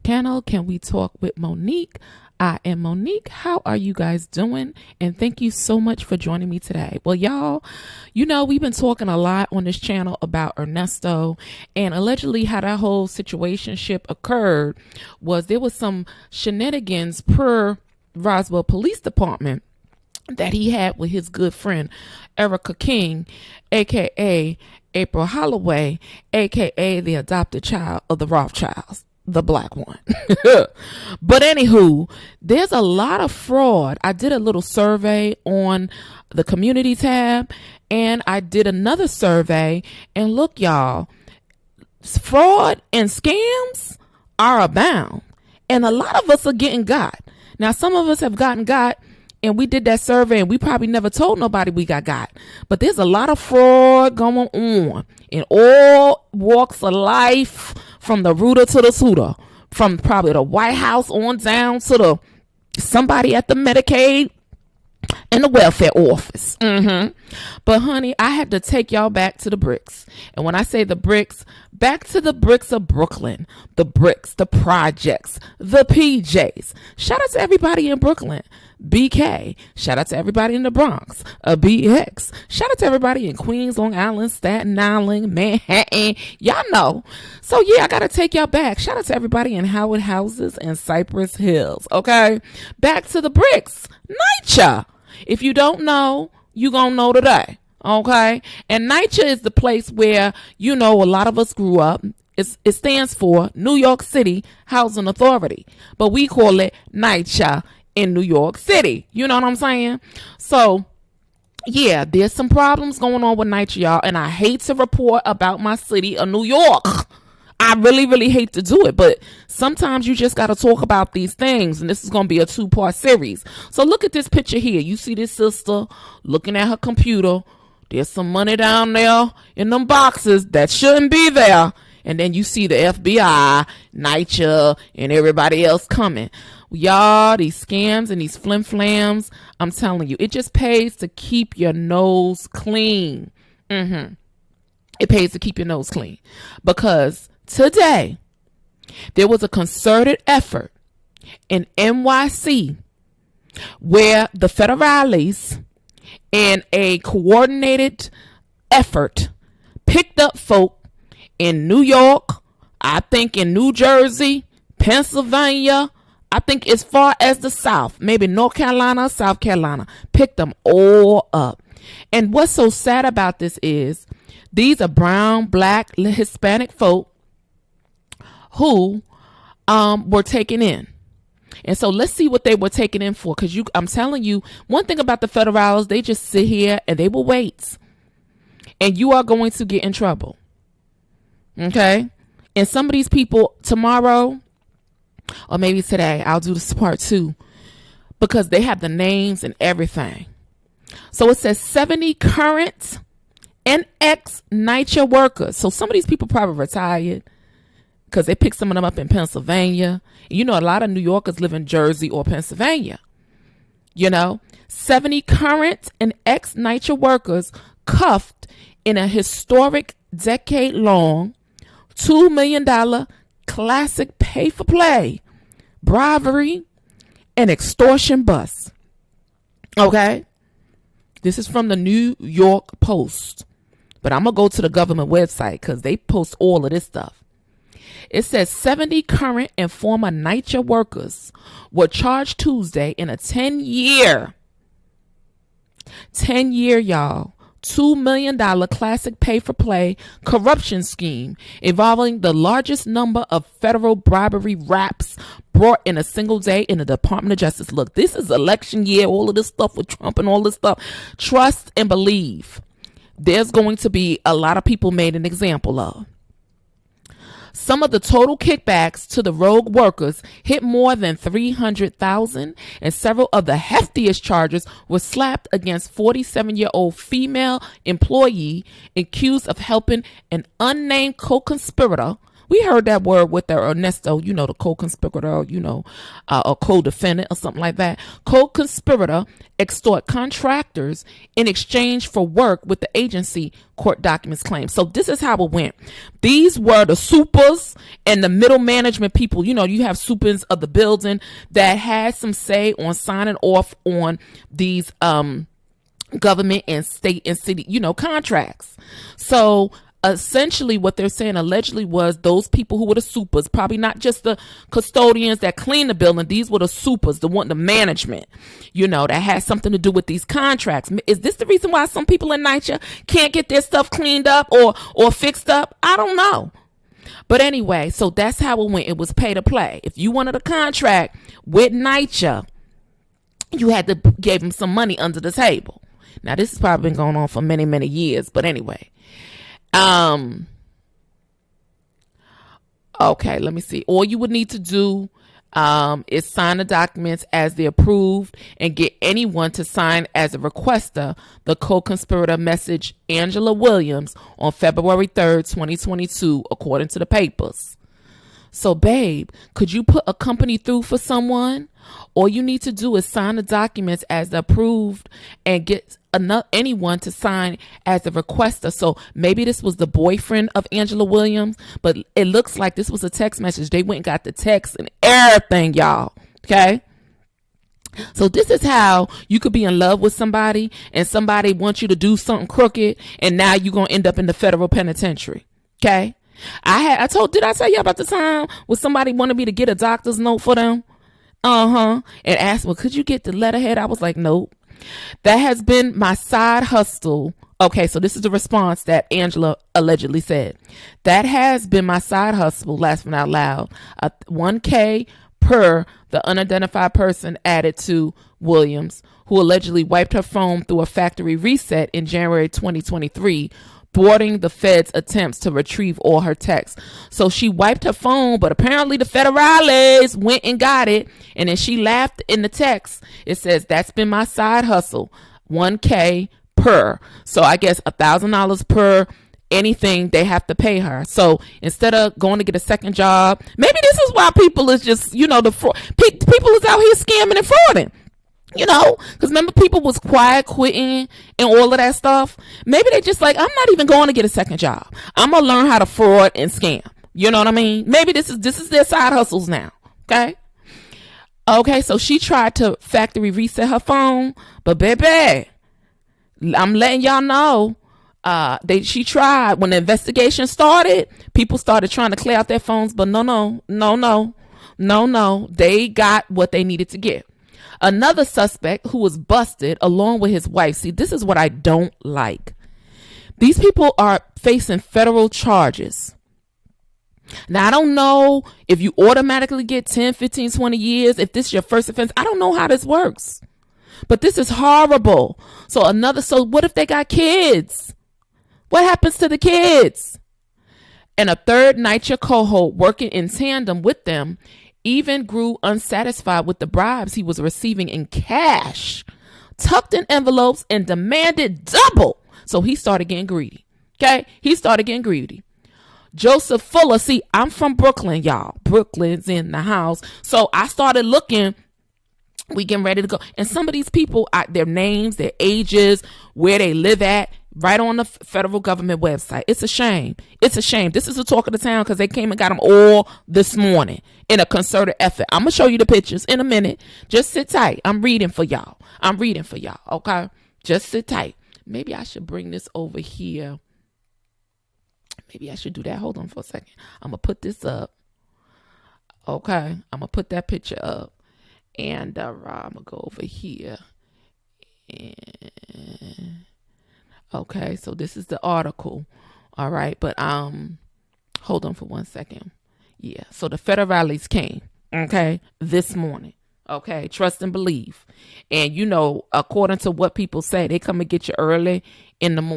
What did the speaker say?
channel, Can We Talk with Monique? I am Monique. How are you guys doing? And thank you so much for joining me today. Well, y'all, we've been talking a lot on this channel about Ernesto, and allegedly how that whole situationship occurred was there was some shenanigans per Roswell Police Department that he had with his good friend Erica King, aka April Holloway, aka the adopted child of the Rothschilds, the black one. But anywho, there's a lot of fraud. I did a little survey on the community tab, and I did another survey, and look, y'all, fraud and scams are abound, and a lot of us are getting got. Now, some of us have gotten got, and we did that survey and we probably never told nobody we got. But there's a lot of fraud going on in all walks of life, from the rooter to the suitor, from probably the White House on down to the somebody at the Medicaid and the welfare office. But honey, I had to take y'all back to the bricks. And when I say the bricks, back to the bricks of Brooklyn, the bricks, the projects, the PJs. Shout out to everybody in Brooklyn. BK. Shout out to everybody in the Bronx. BX. Shout out to everybody in Queens, Long Island, Staten Island, Manhattan. Y'all know. So yeah, I gotta take y'all back. Shout out to everybody in Howard Houses and Cypress Hills. Okay, back to the bricks. NYCHA. If you don't know, you gonna know today. Okay, and NYCHA is the place where a lot of us grew up. It stands for New York City Housing Authority, but we call it NYCHA in New York City. You know what I'm saying? So yeah, there's some problems going on with NYCHA, y'all, and I hate to report about my city of New York. I really, really hate to do it, but sometimes you just got to talk about these things, and this is going to be a 2-part series. So look at this picture here. You see this sister looking at her computer. There's some money down there in them boxes that shouldn't be there. And then you see the FBI, NYCHA, and everybody else coming. Y'all, these scams and these flim-flams, I'm telling you, it just pays to keep your nose clean. It pays to keep your nose clean. Because today, there was a concerted effort in NYC where the federales, in a coordinated effort, picked up folk in New York, I think in New Jersey, Pennsylvania, I think as far as the South, maybe North Carolina, South Carolina, picked them all up. And what's so sad about this is these are brown, black, Hispanic folk who were taken in. And so let's see what they were taken in for. Because I'm telling you, one thing about the federals, they just sit here and they will wait. And you are going to get in trouble. Okay? And some of these people tomorrow, or maybe today, I'll do this part 2, because they have the names and everything. So it says 70 current and ex-NYCHA workers. So some of these people probably retired because they picked some of them up in Pennsylvania. A lot of New Yorkers live in Jersey or Pennsylvania. 70 current and ex-NYCHA workers cuffed in a historic decade-long $2 million classic pay-for-play, bribery, and extortion bust. Okay? This is from the New York Post. But I'm going to go to the government website because they post all of this stuff. It says 70 current and former NYCHA workers were charged Tuesday in a 10-year, y'all, $2 million classic pay-for-play corruption scheme involving the largest number of federal bribery raps brought in a single day in the Department of Justice. Look, this is election year, all of this stuff with Trump and all this stuff. Trust and believe. There's going to be a lot of people made an example of. Some of the total kickbacks to the rogue workers hit more than $300,000, and several of the heftiest charges were slapped against 47-year-old female employee accused of helping an unnamed co-conspirator We heard that word with the Ernesto, the co-conspirator, or co-defendant or something like that. Co-conspirator extort contractors in exchange for work with the agency, court documents claim. So this is how it went. These were the supers and the middle management people. You have supers of the building that had some say on signing off on these government and state and city, contracts. So essentially what they're saying allegedly was those people who were the supers, probably not just the custodians that clean the building. These were the supers, the management, that had something to do with these contracts. Is this the reason why some people in NYCHA can't get their stuff cleaned up or fixed up? I don't know. But anyway, so that's how it went. It was pay to play. If you wanted a contract with NYCHA, you had to give them some money under the table. Now, this has probably been going on for many, many years. But anyway. Okay, let me see. All you would need to do is sign the documents as they're approved and get anyone to sign as a requester. The co-conspirator messaged Angela Williams on February 3rd, 2022, according to the papers. So, babe, could you put a company through for someone? All you need to do is sign the documents as approved and get anyone to sign as a requester. So maybe this was the boyfriend of Angela Williams, but it looks like this was a text message. They went and got the text and everything, y'all. Okay. So this is how you could be in love with somebody and somebody wants you to do something crooked, and now you're going to end up in the federal penitentiary. Okay. Did I tell you about the time when somebody wanted me to get a doctor's note for them? And asked, well, could you get the letterhead? I was like, nope. That has been my side hustle. Okay, so this is the response that Angela allegedly said. That has been my side hustle, laughing out loud. $1K per the unidentified person added to Williams, who allegedly wiped her phone through a factory reset in January 2023, thwarting the Fed's attempts to retrieve all her texts. So she wiped her phone, but apparently the federales went and got it. And then she laughed in the text. It says, that's been my side hustle, $1K per. So I guess $1,000 per anything they have to pay her. So instead of going to get a second job, maybe this is why people is just, the fraud. People is out here scamming and frauding. Because remember, people was quiet quitting and all of that stuff. Maybe they just like, I'm not even going to get a second job. I'm going to learn how to fraud and scam. You know what I mean? Maybe this is their side hustles now. Okay, so she tried to factory reset her phone, but baby, I'm letting y'all know, she tried. When the investigation started, people started trying to clear out their phones, but no. They got what they needed to get. Another suspect who was busted along with his wife. See, this is what I don't like. These people are facing federal charges. Now, I don't know if you automatically get 10, 15, 20 years. If this is your first offense, I don't know how this works. But this is horrible. So what if they got kids? What happens to the kids? And a third NYCHA cohort working in tandem with them even grew unsatisfied with the bribes he was receiving in cash, tucked in envelopes, and demanded double. So he started getting greedy. Okay? He started getting greedy. Joseph Fuller. See, I'm from Brooklyn, y'all. Brooklyn's in the house. So I started looking. We getting ready to go. And some of these people, their names, their ages, where they live at, right on the federal government website. It's a shame. It's a shame. This is the talk of the town because they came and got them all this morning in a concerted effort. I'm going to show you the pictures in a minute. Just sit tight. I'm reading for y'all. Okay? Just sit tight. Maybe I should bring this over here. Maybe I should do that. Hold on for a second. I'm going to put this up. Okay? I'm going to put that picture up. And I'm going to go over here. And okay, so this is the article. All right, but hold on for 1 second. Yeah, so the federales came, okay, this morning. Okay, trust and believe. And according to what people say, they come and get you early in the morning.